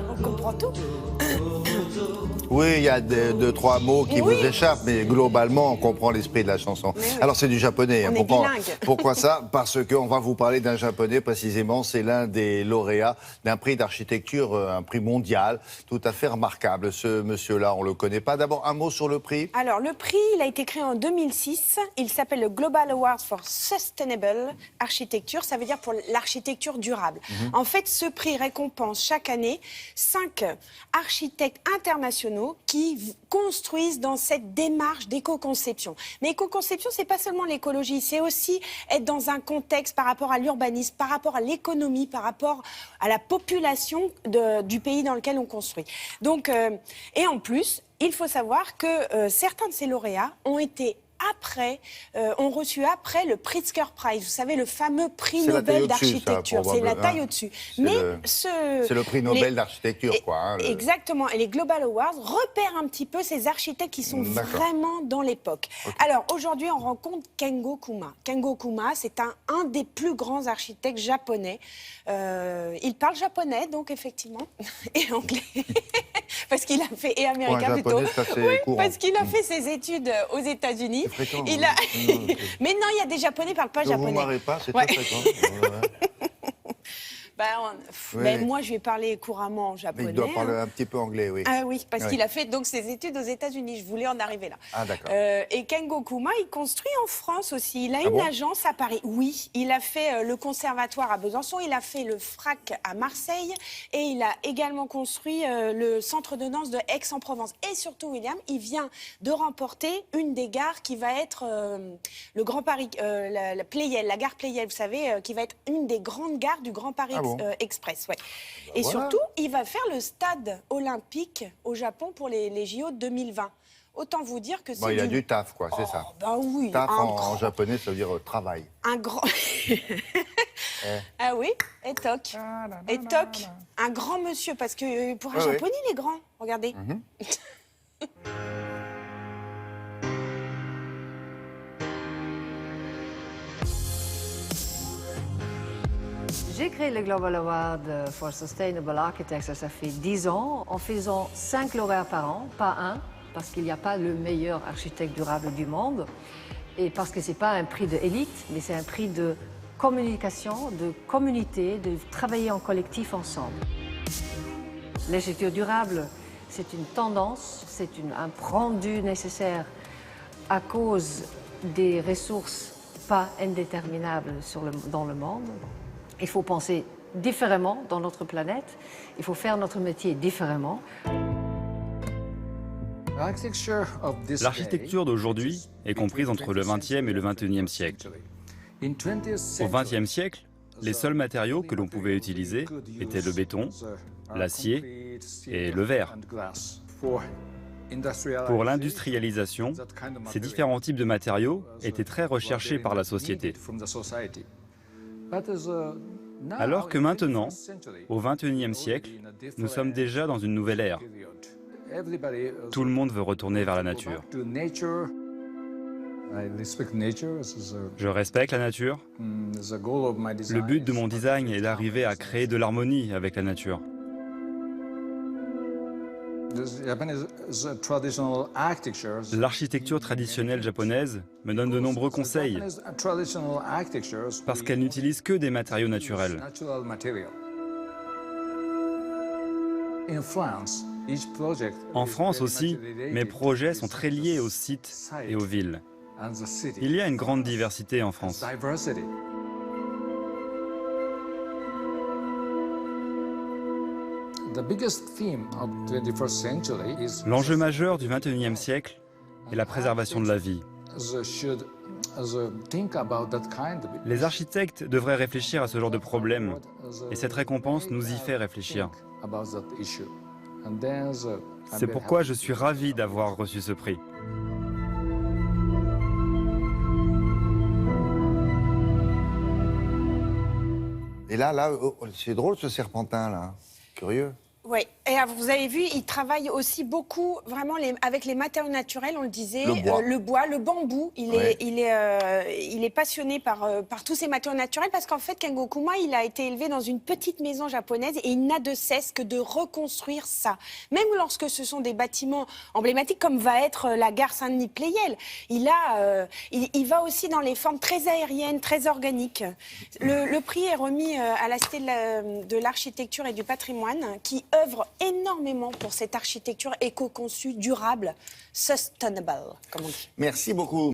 On comprend tout. Oui, il y a deux, trois mots qui vous échappent, mais globalement, on comprend l'esprit de la chanson. Oui. Alors, c'est du japonais. On est pourquoi, bilingue. pourquoi ça? Parce qu'on va vous parler d'un japonais, précisément. C'est l'un des lauréats d'un prix d'architecture, un prix mondial, tout à fait remarquable. Ce monsieur-là, on ne le connaît pas. D'abord, un mot sur le prix. Alors, le prix, il a été créé en 2006. Il s'appelle le Global Award for Sustainable Architecture. Ça veut dire pour l'architecture durable. En fait, ce prix récompense chaque année 5 architectes internationaux qui construisent dans cette démarche d'éco-conception. Mais éco-conception, c'est pas seulement l'écologie, c'est aussi être dans un contexte par rapport à l'urbanisme, par rapport à l'économie, par rapport à la population du pays dans lequel on construit. Donc, et en plus, il faut savoir que certains de ces lauréats ont reçu après le Pritzker Prize, vous savez, le fameux prix Nobel d'architecture. C'est la taille au-dessus. Mais c'est le prix Nobel d'architecture, quoi. Exactement. Et les Global Awards repèrent un petit peu ces architectes qui sont vraiment dans l'époque. Alors, aujourd'hui, on rencontre Kengo Kuma. Kengo Kuma, c'est un des plus grands architectes japonais. Il parle japonais, donc, effectivement, et anglais. Parce qu'il a fait, et américain plutôt. Oui, parce qu'il a fait ses études aux États-Unis. Il a... Mais non, il y a des Japonais qui ne parlent pas japonais. Vous ne marrez pas, c'est très fréquent. Moi, je vais parler couramment japonais. Mais il doit parler un petit peu anglais, oui. Ah oui, parce qu'il a fait donc ses études aux États-Unis. Je voulais en arriver là. Ah d'accord. Et Kengo Kuma, il construit en France aussi. Il a une agence à Paris. Oui, il a fait le conservatoire à Besançon, il a fait le FRAC à Marseille et il a également construit le centre de danse de Aix-en-Provence. Et surtout, William, il vient de remporter une des gares qui va être le Grand Paris, la Pleyel, la gare Pleyel, vous savez, qui va être une des grandes gares du Grand Paris Express. Ouais. Et surtout, il va faire le stade olympique au Japon pour les JO de 2020. Autant vous dire que c'est... il a du taf, quoi, c'est ça. Ben oui. Taf en japonais, ça veut dire travail. Un grand... Ah oui, Etok. Etok, un grand monsieur, parce que pour un japonais, il est grand. Regardez. J'ai créé le Global Award for Sustainable Architecture, ça fait 10 ans, en faisant 5 lauréats par an, pas un, parce qu'il n'y a pas le meilleur architecte durable du monde, et parce que ce n'est pas un prix d'élite, mais c'est un prix de communication, de communauté, de travailler en collectif ensemble. L'architecture durable, c'est une tendance, c'est un rendu nécessaire à cause des ressources pas indéterminables dans le monde. Il faut penser différemment dans notre planète, il faut faire notre métier différemment. L'architecture d'aujourd'hui est comprise entre le XXe et le XXIe siècle. Au XXe siècle, les seuls matériaux que l'on pouvait utiliser étaient le béton, l'acier et le verre. Pour l'industrialisation, ces différents types de matériaux étaient très recherchés par la société. Alors que maintenant, au XXIe siècle, nous sommes déjà dans une nouvelle ère. Tout le monde veut retourner vers la nature. Je respecte la nature. Le but de mon design est d'arriver à créer de l'harmonie avec la nature. L'architecture traditionnelle japonaise me donne de nombreux conseils parce qu'elle n'utilise que des matériaux naturels. En France aussi, mes projets sont très liés aux sites et aux villes. Il y a une grande diversité en France. L'enjeu majeur du XXIe siècle est la préservation de la vie. Les architectes devraient réfléchir à ce genre de problème, et cette récompense nous y fait réfléchir. C'est pourquoi je suis ravi d'avoir reçu ce prix. Et là, c'est drôle ce serpentin, là. Curieux. Oui. Et vous avez vu, il travaille aussi beaucoup, vraiment, avec les matériaux naturels, on le disait. Le bois. Le bambou. Il est passionné par tous ces matériaux naturels parce qu'en fait, Kengo Kuma, il a été élevé dans une petite maison japonaise et il n'a de cesse que de reconstruire ça. Même lorsque ce sont des bâtiments emblématiques, comme va être la gare Saint-Denis-Pleyel. Il va aussi dans les formes très aériennes, très organiques. Le prix est remis à la Cité de l'Architecture et du Patrimoine, qui œuvre énormément pour cette architecture éco-conçue, durable, sustainable, comme on dit. Merci beaucoup.